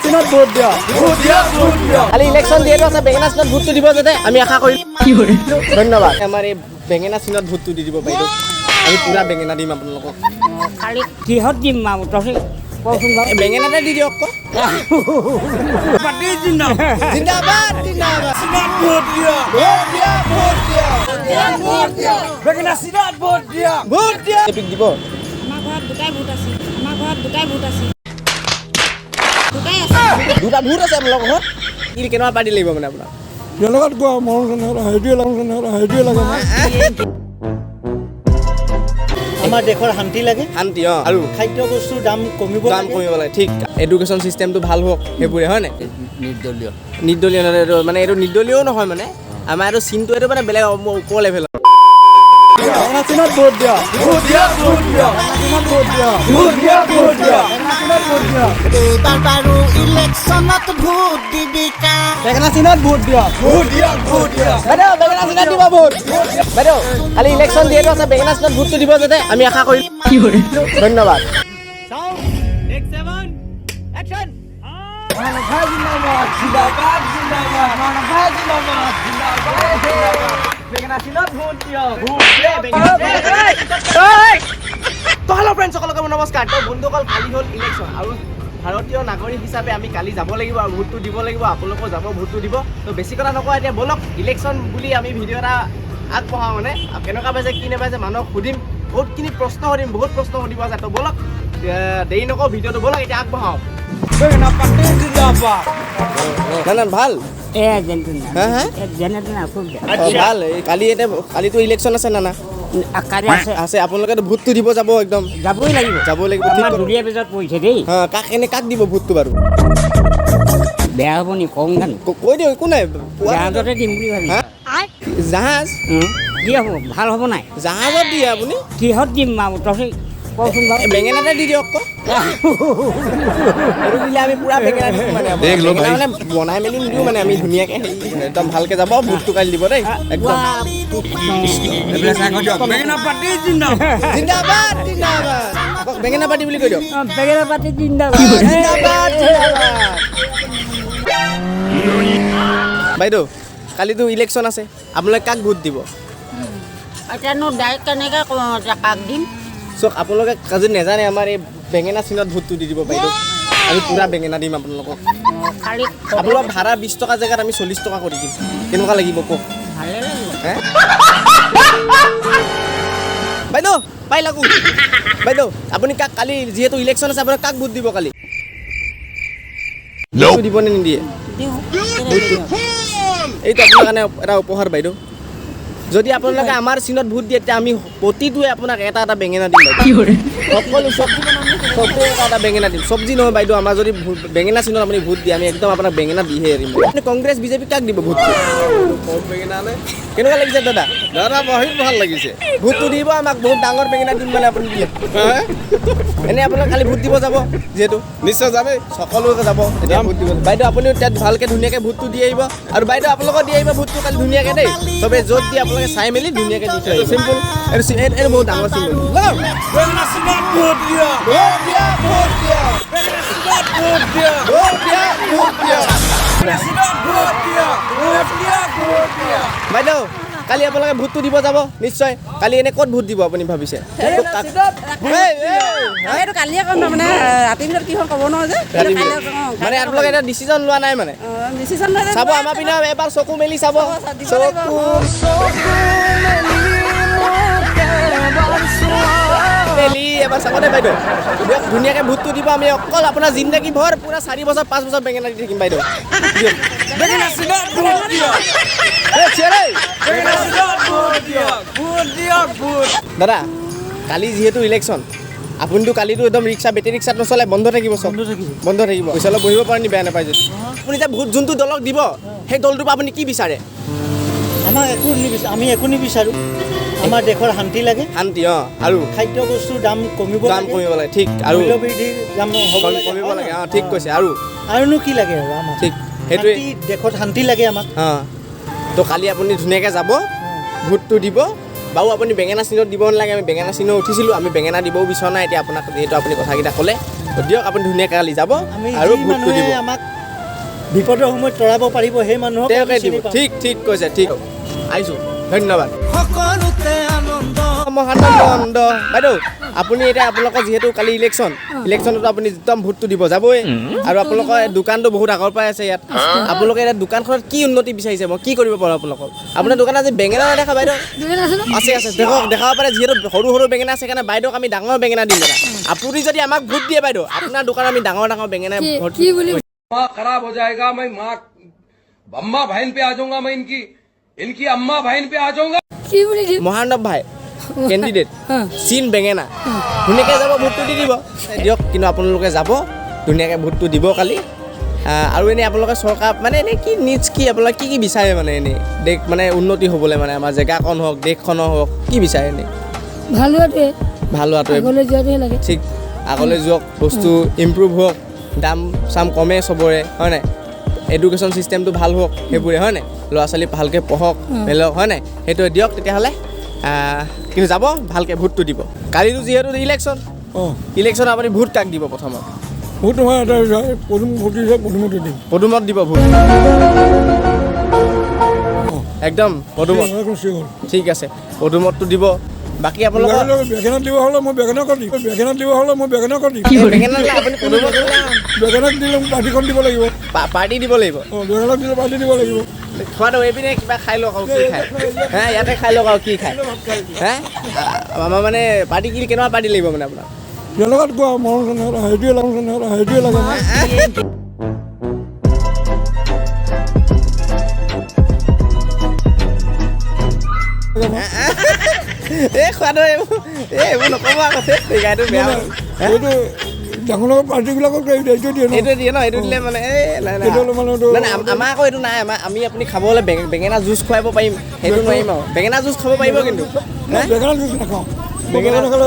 চিনত ভোট দিয়া খালি ইলেকশ্যন যিহেতু আছে বেঙেনা চিনত ভোটটো দিব যাতে আমি আশা কৰিলোঁ। ধন্যবাদ। আমাৰ এই বেঙেনা চিনত ভোটটো দি দিব বাইদেউ। আমি পুৰা বেঙেনা দিম আপোনালোকক। খালি কিহত দিম আৰু তই কচোন বাৰু। বেঙেনাতে দি দিয়ক আকৌ। জিন্দাবাদ জিন্দাবাদ। বেঙেনা চিনত ভোট দিয়া ভোট দিয়া এপিক দিব। আমাৰ ঘৰত দুটাই ভোট আছে দুটাই আছে দুটা ভোট আছে আপোনালোকৰ ঘৰত কি কেনেকুৱা পাৰ্টি লাগিব মানে আপোনাৰ জনগত কোৱা মৰম সেইটোৱে লাগে আমাৰ দেশৰ শান্তি লাগে শান্তি আৰু খাদ্য বস্তুৰ দাম কমিব লাগে ঠিক এডুকেশ্যন চিষ্টেমটো ভাল হওক সেইবোৰে হয় নাই নিৰ্দলীয় মানে এইটো নিৰ্দলীয়ও নহয় মানে আমাৰ এইটো চিনটো এইটো মানে বেলেগ ওপৰ লেভেলৰ বেঙেনা চিনত ভোট দিয়া এইবাৰ বাৰু ইলেকশ্যনত ভোট দিবি কা বেঙেনা চিনত ভোট দিয়া বাইদেউ বেঙেনা চিনত দিব ভোট বাইদেউ খালি ইলেকশ্যন যিহেতু আছে বেঙেনা চিনত ভোটটো দিব যাতে আমি আশা কৰিলোঁ। ধন্যবাদ। হেল্ল' ফ্ৰেণ্ডছ সকলোকে নমস্কাৰ। তো বন্ধুসকল কালি হ'ল ইলেকশ্যন আৰু ভাৰতীয় নাগৰিক হিচাপে আমি কালি যাব লাগিব আৰু ভোটটো দিব লাগিব। আপোনালোকেও যাব ভোটটো দিব। তো বেছি কথা নকওঁ এতিয়া ব'লক ইলেকশ্যন বুলি আমি ভিডিঅ' এটা আগবঢ়াওঁ মানে কেনেকুৱা পাইছে কি নাপাইছে মানুহক সুধিম বহুতখিনি প্ৰশ্ন সুধিম বহুত প্ৰশ্ন সুধিব আছে। তো ব'লক দেৰি নকওঁ ভিডিঅ'টো ব'লক এতিয়া আগবঢ়াওঁ। না ভাল হা হা ভাল কালিতো ইলেকশ্যন আছে না আছে আপোনালোকেতো ভোটটো দিব যাব একদম যাবই লাগিব দুলীয়া পিছত পৰিছে দেই কাক দিব ভোটটো বাৰু বেয়া হ'ব নি কওঁ জানো কৈ দিয়ক একো নাই জাহাজতে দিম বুলি ভাবি জাহাজ কি হ'ব ভাল হ'ব নাই জাহাজত দিয়ে আপুনি কিহত দিম আৰু তই কচোন বাৰু বেঙেনাতে দি দিয়ক আকৌ দিলে আমি পুৰা বেঙেনা দিম মানে মানে বনাই মেলি নিদিওঁ মানে আমি ধুনীয়াকৈ একদম ভালকৈ যাব ভোটটো কালি দিব দেই একদম জিন্দাবাদ জিন্দাবাদ আকৌ বেঙেনা পাৰ্টি বুলি কৈ দিয়ক বেঙেনা পাতি জিন্দাবাদ বাইদেউ কালিতো ইলেকশ্যন আছে আপোনালোকে কাক ভোট দিব এতিয়ানো ডাইৰেক্ট কেনেকৈ কাক দিম চাওক আপোনালোকে যদি নেজানে আমাৰ এই বেঙেনা চিনত ভোটটো দি দিব বাইদেউ আমি পুৰা বেঙেনা দিম আপোনালোকক খালি আপোনালোকৰ ভাড়া 20 টকা জেগাত আমি 40 টকা কৰি দিম কেনেকুৱা লাগিব কওক ভালে লাগিব বাইদেউ পাই লাগো বাইদেউ আপুনি কাক কালি যিহেতু ইলেকশ্যন আছে আপোনাক কাক ভোট দিব কালি দিবনে নিদিয়ে এইটো আপোনাৰ কাৰণে এটা উপহাৰ বাইদেউ যদি আপোনালোকে আমাৰ চিনত ভোট দিয়ে তেতিয়া আমি প্ৰতিটোৱে আপোনাক এটা এটা বেঙেনা দিম সকলো চব্জি এটা বেঙেনা দিম চব্জি নহয় বাইদেউ আমাৰ যদি বেঙেনা চিনত আপুনি ভোট দিয়ে আমি একদম আপোনাক বেঙেনা দিহে এৰিম আপুনি কংগ্ৰেছ বিজেপি কাক দিব ভোটটো কেনেকুৱা লাগিছে দাদা বহুত ভাল লাগিছে ভোটটো দিব আমাক বহুত ডাঙৰ বেঙেনা দিম মানে আপুনি দিয়ে এনেই আপোনাক খালি ভোট দিব যাব যিহেতু নিশ্চয় যাবে সকলোকে যাব এতিয়া ভোট দিব বাইদেউ আপুনি তাত ভালকৈ ধুনীয়াকৈ ভোটটো দি আহিব আৰু বাইদেউ আপোনালোকক দি আহিব ভোটটো কালি ধুনীয়াকৈ দেই চবে য'ত দিয়ে আপোনালোকে চাই মেলি ধুনীয়াকৈ দি থৈ আহিব চিম্পুল এইটো বহুত ডাঙৰ চিম্পুল বাইদেউ কালি আপোনালোকে ভোটটো দিব যাব নিশ্চয় কালি এনে ক'ত ভোট দিব আপুনি ভাবিছে এইটো কালিয়ে ক'ম মানে ৰাতিৰ ভিতৰত কি হ'ল ক'ব নোৱাৰো যে মানে আপোনালোকে এটা ডিচিজন লোৱা নাই মানে ডিচিশ্যন চাব আমাৰ পিনে এবাৰ চকু মেলি চাব মেলি এবাৰ চাব দে বাইদেউ ধুনীয়াকৈ ভোটটো দিব আমি অকল আপোনাৰ জিন্দগী ভৰ পুৰা 4 বছৰ 5 বছৰ বেঙেনা দি থাকিম বাইদেউ দাদা কালি যিহেতু ইলেকশ্যন আপুনিতো কালিতো একদম ৰিক্সা বেটেৰী ৰিক্সাত নচলে বন্ধ থাকিব চব বন্ধ থাকিব পইচা অলপ বহিব পাৰে নি বেয়া নাপায় যদি আপুনি এতিয়া ভোট যোনটো দলক দিব সেই দলটোৰ পৰা আপুনি কি বিচাৰে আমি একো নিবিচাৰোঁ আমাৰ দেশৰ শান্তি লাগে শান্তি আৰু খাদ্য বস্তুৰ দাম কমিব লাগে ঠিক আৰু মূল্যবৃদ্ধিৰ দাম কমিব লাগে ঠিক কৈছে আৰুনো কি লাগে আৰু আমাক ঠিক সেইটোৱে দেশত শান্তি লাগে আমাক তো কালি আপুনি ধুনীয়াকৈ যাব ভোটটো দিব বাৰু আপুনি বেঙেনা চিনত দিব নালাগে আমি বেঙেনা চিনত উঠিছিলোঁ আমি বেঙেনা দিবও বিচৰা নাই এতিয়া আপোনাক যিহেতু আপুনি কথাকেইটা ক'লে দিয়ক আপুনি ধুনীয়াকৈ কালি যাব আমি আৰু যি ভোটটো দিব মানুহে আমাক বিপদৰ সময়ত তৰাব পাৰিব সেই মানুহক তেওঁকে আমি দিব চিনি পাওঁ। ঠিক কৈছে ঠিক আহিছোঁ ধন্যবাদ সকলোতে আনন্দ মহানন্দ বাইদেউ আপুনি এতিয়া আপোনালোকৰ যিহেতু কালি ইলেকশ্যনতো আপুনি একদম ভোটটো দিব যাবই আৰু আপোনালোকৰ দোকানটো বহুত আগৰ পৰাই আছে ইয়াত আপোনালোকে এতিয়া দোকানখনত কি উন্নতি বিচাৰিছে মই কি কৰিব পাৰোঁ আপোনালোকৰ আপোনাৰ দোকানত আজি বেঙেনা নেদেখা বাইদেউ আছে দেখাব পাৰে যিহেতু সৰু সৰু বেঙেনা আছে কাৰণে বাইদেউক আমি ডাঙৰ বেঙেনা দিম এটা আপুনি যদি আমাক ভোট দিয়ে বাইদেউ আপোনাৰ দোকানত আমি ডাঙৰ বেঙেনা ভোট माँ खराब हो जाएगा मैं माँ अम्मा बहन पे आ जाऊंगा मैं इनकी अम्मा बहन पे आ जाऊंगा মহানন্দ ভাই কেণ্ডিডেট চিন বেঙেনা ধুনীয়াকৈ যাব ভোটটো দি দিব দিয়ক কিন্তু আপোনালোকে যাব ধুনীয়াকৈ ভোটটো দিব কালি আৰু এনেই আপোনালোকে চৰকাৰ মানে এনেই কি নিজ কি আপোনালোকে কি বিচাৰে মানে এনেই দেশ মানে উন্নতি হ'বলৈ মানে আমাৰ জেগাকণ হওক দেশখনৰ হওক কি বিচাৰে এনেই ভাল হোৱাটোৱে ঠিক আগলৈ যোৱাক বস্তু ইম্প্ৰুভ হওক দাম চাম কমে চবৰে হয় নাই এডুকেশ্যন ছিষ্টেমটো ভাল হওক সেইবোৰে হয় নাই ল'ৰা ছোৱালী ভালকৈ পঢ়ক মেলক হয় নাই সেইটোৱে দিয়ক তেতিয়াহ'লে কিন্তু যাব ভালকৈ ভোটটো দিব কালিতো যিহেতু ইলেকশ্যন আপুনি ভোট কাক দিব প্ৰথমত ভোট নহয় এটা পদুমতে দিম পদুমত দিব ভোট একদম পদুমত ঠিক আছে পদুমতটো দিব বাকী আপোনালোকৰ বেঙেনা দিব হ'লে মই বেঙেনা কৰি দিম বেঙেনা দিলে আপুনি পদুমত বেঙেনাক দিলে পাৰ্টিখন দিব লাগিব পাৰ্টি দিব লাগিব বেঙেনাক দিলে পাৰ্টি দিব লাগিব খোৱাটো এইপিনে কিবা খাই লওক আৰু কি খায় হে ইয়াতে খাই লওক আৰু কি খায় হে আমাৰ মানে পাৰ্টি কি কেনেকুৱা পাৰ্টি লাগিব মানে আপোনাক বেলেগত কোৱা মৰম চেনেহ সেইটোৱে লাগে এই খোৱাটো এইবোৰ নক'ব আকৌ গাড়ীটো বেয়া এইটো ডাঙৰ ডাঙৰ পাৰ্টিবিলাকক এইটো দিয়ে ন এইটো দিয়ে ন এইটো দিলে মানে আমাৰ আকৌ এইটো নাই আমি আপুনি খাবলৈ বেঙেনা জুচ খুৱাব পাৰিম সেইটো নোৱাৰিম আৰু বেঙেনা জুচ খাব পাৰিব কিন্তু বেঙেনা জুচ নাখাওঁ বেঙেনা নাখালে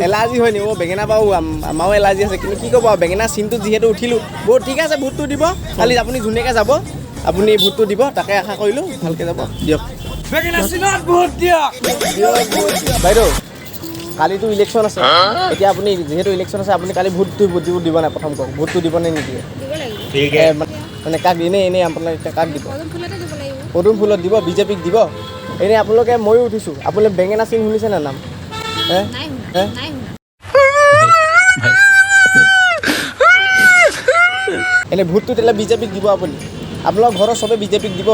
এলাৰ্জি হয় নি বেঙেনা বাৰু আমাৰো এলাৰ্জি আছে কিন্তু কি ক'ব আৰু বেঙেনা চিনটোত যিহেতু উঠিলোঁ বহুত ঠিক আছে ভোটটো দিব খালি আপুনি ধুনীয়াকৈ যাব আপুনি ভোটটো দিব তাকে আশা কৰিলোঁ ভালকৈ যাব দিয়ক বাইদেউ কালিতো ইলেকশ্যন আছে এতিয়া আপুনি যিহেতু ইলেকশ্যন আছে আপুনি কালি ভোটটো দিব নাই প্ৰথম কওক ভোটটো দিবনে নিদিয়ে মানে কাক এনেই আপোনালোকে কাক দিব পদুম ফুলত দিব বিজেপিক দিব এনেই আপোনালোকে ময়ো উঠিছোঁ আপোনালোকে বেঙেনা চিন শুনিছে নে নাম এনেই ভোটটো তেতিয়াহ'লে বিজেপিক দিব আপুনি আপোনালোকৰ ঘৰৰ চবে বিজেপিক দিব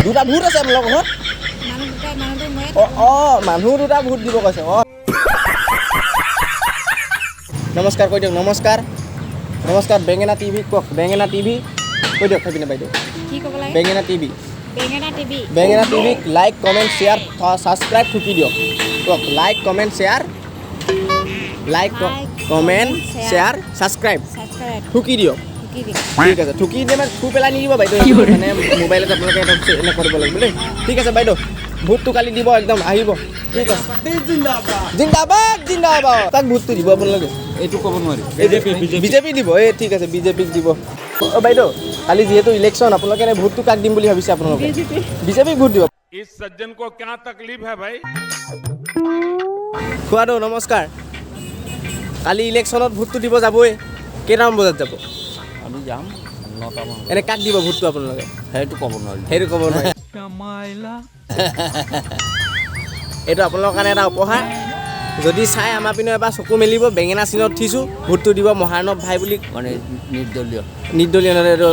দুটা ভোট আছে আপোনালোকৰ ঘৰত অঁ মানুহ দুটা ভোট দিব কৈছে অঁ নমস্কাৰ কৈ দিয়ক নমস্কাৰ বেঙেনা টিভি কওক বেঙেনা টিভি কৈ দিয়ক সেইপিনে বাইদেউ বেঙেনা টিভিক লাইক কমেণ্ট শ্বেয়াৰ ছাবস্ক্ৰাইব ঠুকি দিয়ক কওক লাইক কমেণ্ট শ্বেয়াৰ ছাবস্ক্ৰাইব ঠুকি দিয়ক ঠিক আছে ঠুকি দিয়ে মানে থু পেলাই নিদিব বাইদেউ মানে মোবাইলত আপোনালোকে এনে কৰিব লাগিব দেই ঠিক আছে বাইদেউ ভোটটো কালি দিব একদম আহিব ঠিক আছে জিন্দাবাদ তাক ভোটটো দিব আপোনালোকে এইটো ক'ব নোৱাৰি বিজেপি দিব এই ঠিক আছে বিজেপিক দিব অঁ বাইদেউ কালি যিহেতু ইলেকশ্যন আপোনালোকে এনে ভোটটো কাক দিম বুলি ভাবিছে আপোনালোকে বিজেপিক ভোট দিব খুৱাটো নমস্কাৰ কালি ইলেকশ্যনত ভোটটো দিব যাবই কেইটামান বজাত যাব আমি যাম 9টামান এনে কাক দিব ভোটটো আপোনালোকে সেইটো ক'ব নোৱাৰি এইটো আপোনালোকৰ কাৰণে এটা উপহাৰ যদি চাই আমাৰ পিনে এবাৰ চকু মেলিব বেঙেনা চিনত উঠিছোঁ ভোটটো দিব মহানৱ ভাই বুলি মানে নিৰ্দলীয়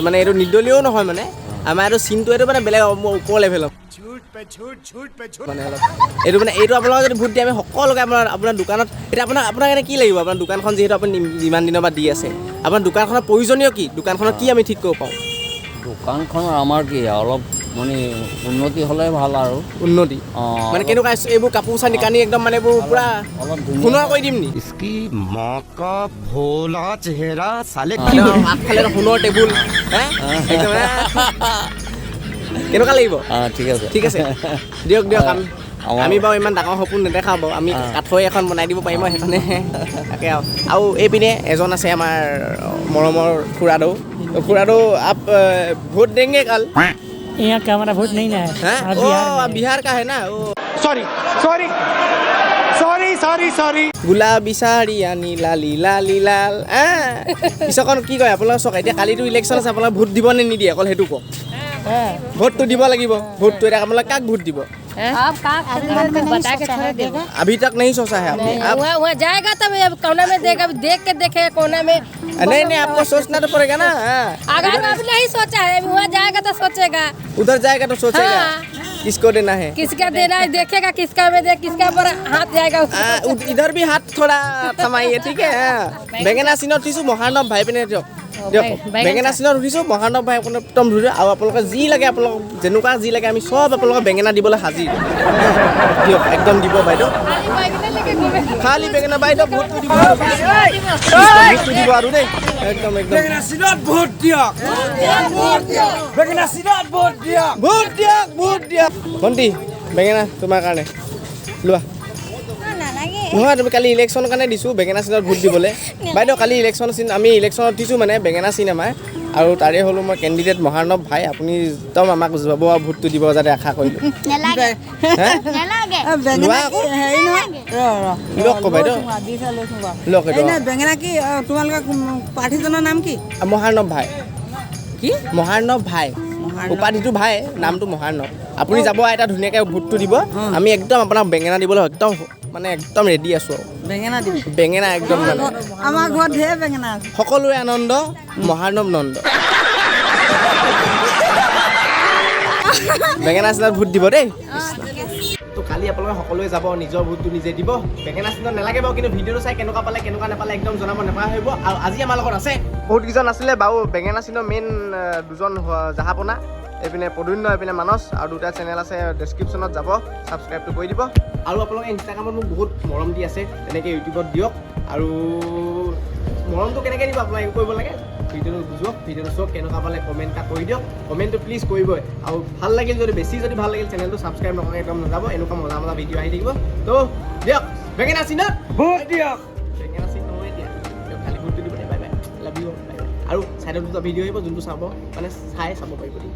মানে এইটো নিৰ্দলীয়ও নহয় মানে আমাৰ এইটো চিনটো এইটো মানে বেলেগ ওপৰ লেভেলৰ মানে অলপ এইটো মানে এইটো আপোনালোকে যদি ভোট দিয়ে আমি সকলোকে আপোনাৰ দোকানত এতিয়া আপোনাক এনে কি লাগিব আপোনাৰ দোকানখন যিহেতু আপুনি যিমান দিনৰ পৰা দি আছে আপোনাৰ দোকানখনৰ প্ৰয়োজনীয় কি দোকানখনত কি আমি ঠিক কৰিব পাৰোঁ দোকানখনৰ আমাৰ কি অলপ মানে উন্নতি হ'লে ভাল আৰু উন্নতি মানে কেনেকুৱা এইবোৰ কাপোৰ চানি কানি একদম মানে এইবোৰ পূৰা অলপ সোণৰ কৰি দিম নি আগফালে সোণৰ টেবুল একদম কেনেকুৱা লাগিব ঠিক আছে দিয়ক আমি বাৰু ইমান ডাঙৰ সপোন নেদেখাওঁ বাৰু আমি কাঠৰ এখন বনাই দিব পাৰিম সেইখনে তাকে আৰু এইপিনে এজন আছে আমাৰ মৰমৰ খুৰাদৌ আপ ভোট দেংগে কাল यहाँ का हमारा वोट नहीं ना है हैं आप ओ बिहार में आप बिहार का है ना oh sorry sorry sorry sorry sorry গুলাবী চাৰি আনি লালি লালি লাল পিছকণ কি কয় আপোনালোকে চাওক এতিয়া কালিতো ইলেকশ্যন আছে আপোনালোকে ভোট দিব নে নিদিয়ে অকল সেইটো কওক ভোটটো দিব লাগিব ভোটটো এতিয়া আপোনালোকে কাক भोट দিব बता के थोड़ा देगा अभी तक नहीं सोचा है आपने आप वहाँ जाएगा तब अब कोना में देगा देख के देखेगा कोना में नहीं आपको सोचना तो पड़ेगा ना अगर अब नहीं सोचा है वहाँ जाएगा तो सोचेगा उधर जाएगा तो सोचेगा हाँ। किसको देना है किसका देना है देखेगा किसका में दे किसका पर हाथ जाएगा इधर भी हाथ थोड़ा थमाइए ठीक है बेঙেনা চিনত উঠিছোঁ মহানৱ ভাই পিনে দিয়ক দিয়ক বেঙেনা চিনত উঠিছোঁ মহানৱ ভাই আপোনাৰ একদম ধুনীয়া আৰু আপোনালোকে যি লাগে আপোনালোকক যেনেকুৱা যি লাগে আমি চব আপোনালোকক বেঙেনা দিবলৈ হাজিৰ দিয়ক একদম দিব বাইদেউ খালি বেঙেনা বাইদেউ ভোটটো দিব ভোটটো দিব আৰু দেই একদম একদম বেঙেনা চিনত ভোট দিয়ক বেঙেনা চিনত ভোট দিয়ক ভোট দিয়ক ভণ্টি বেঙেনা তোমাৰ কাৰণে লোৱা নহয় তুমি কালি ইলেকশ্যনৰ কাৰণে দিছোঁ বেঙেনা চিনত ভোট দিবলৈ বাইদেউ কালি ইলেকশ্যন চিন আমি ইলেকশ্যনত উঠিছোঁ মানে বেঙেনা চিন আমাৰ আৰু তাৰে হ'লো মই কেণ্ডিডেট মহানৱ ভাই আপুনি একদম আমাক যাব আৰু ভোটটো দিব যাতে আশা কৰিলোঁ লোৱা আকৌ লওক আকৌ বাইদেউ লওক এইটো বেঙেনা কি তোমালোকৰ প্ৰাৰ্থীজনৰ নাম কি মহানৱ ভাই কি মহানৱ ভাই উপাধিটো ভাই নামটো মহানৱ আপুনি যাব এটা ধুনীয়াকৈ ভোটটো দিব আমি একদম আপোনাক বেঙেনা দিবলৈ একদম মানে একদম ৰেডি আছোঁ আৰু বেঙেনা দিবি বেঙেনা একদম মানে আমাৰ ঘৰত ঢেৰ বেঙেনা আছে সকলোৰে আনন্দ মহানৱ নন্দ বেঙেনা চিনত ভোট দিব দেই তো কালি আপোনালোকে সকলোৱে যাব নিজৰ ভোটটো নিজে দিব বেঙেনা চিনত নালাগে বাৰু কিন্তু ভিডিঅ'টো চাই কেনেকুৱা পালে কেনেকুৱা নাপালে একদম জনাব নাপাহৰিব আৰু আজি আমাৰ লগত আছে বহুতকেইজন আছিলে বাৰু বেঙেনা চিনৰ মেইন দুজন জাহাপনা এইপিনে প্ৰদুন্য এইপিনে মানস আৰু দুটা চেনেল আছে ডেছক্ৰিপশ্যনত যাব ছাবস্ক্ৰাইবটো কৰি দিব আৰু আপোনালোকে ইনষ্টাগ্ৰামত মোক বহুত মৰম দি আছে তেনেকৈ ইউটিউবত দিয়ক আৰু মৰমটো কেনেকৈ দিব আপোনালোকে কৰিব লাগে ভিডিঅ'টো বুজক ভিডিঅ'টো চাওক কেনেকুৱা পালে কমেণ্ট এটা কৰি দিয়ক কমেণ্টটো প্লিজ কৰিবই আৰু ভাল লাগিল যদি বেছি যদি ভাল লাগিল চেনেলটো ছাবস্ক্ৰাইব নকৰাকৈ একদম নাযাব এনেকুৱা মজা মজা ভিডিঅ' আহি থাকিব তো দিয়ক বেঙেনা চিনত ভোট দিয়ক বেঙেনা চিন নহয় দিয়া দিয়ক খালি ভোটটো দিব bye bye love you bye bye আৰু চাইডত দুটা ভিডিঅ' আহিব যোনটো চাব মানে চাব পাৰিব দেই